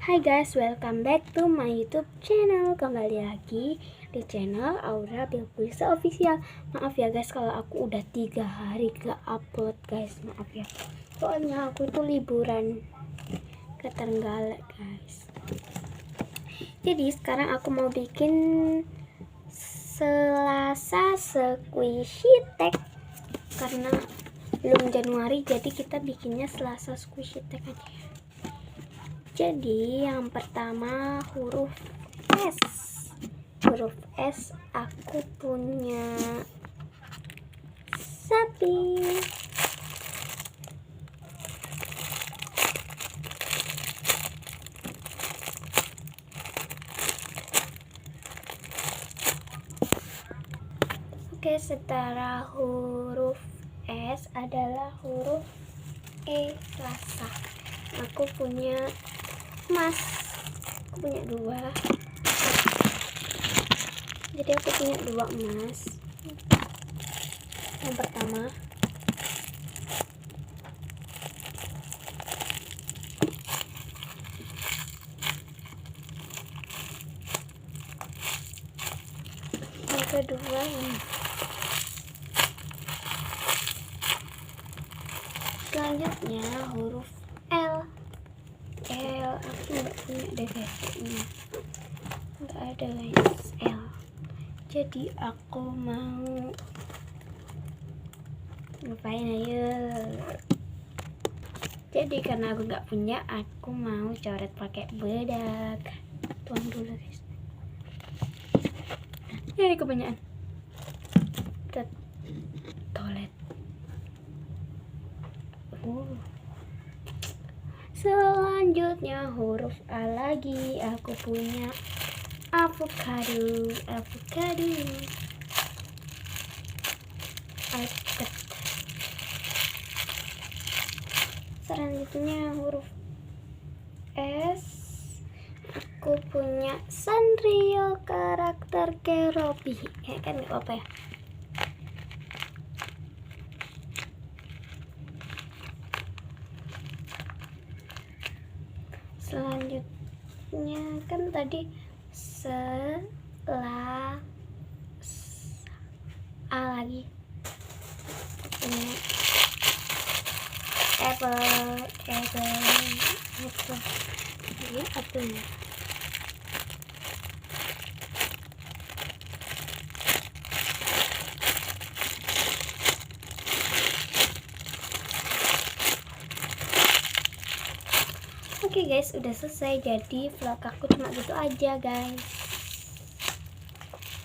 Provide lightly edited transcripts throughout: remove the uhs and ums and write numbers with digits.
Hai guys, welcome back to my YouTube channel. Kembali lagi di channel Aura Bilquisa Official. Maaf ya guys kalau aku udah 3 hari gak upload guys, maaf ya. Soalnya aku itu liburan ke Trenggalek guys. Jadi sekarang aku mau bikin Selasa squishy tag. Karena belum Januari, jadi kita bikinnya Selasa squishy tag aja ya. Jadi yang pertama huruf S. Huruf S aku punya sapi. Oke, setelah huruf S adalah huruf E, Selasa. Aku punya emas, aku punya 2, jadi aku punya 2 emas. Yang pertama yang kedua ini. Selanjutnya huruf L. Aku nggak punya deh kayaknya, nggak ada guys L. Jadi aku mau ngapain ayo. Jadi karena aku nggak punya, aku mau coret pakai bedak. Tuang dulu guys. Ini kebanyakan. Toilet. Selanjutnya huruf A lagi. Aku punya avocado. Selanjutnya huruf S. Aku punya Sanrio karakter Keropi. Ya kan nggak apa ya. Selanjutnya kan tadi A lagi punya apple. Ini apelnya. Oke guys, udah selesai. Jadi vlog aku cuma gitu aja guys.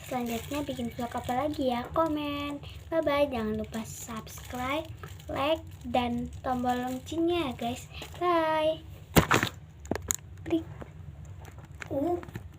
Selanjutnya bikin vlog apa lagi ya? Komen. Bye bye. Jangan lupa subscribe, like, dan tombol loncengnya guys. Bye. Klik.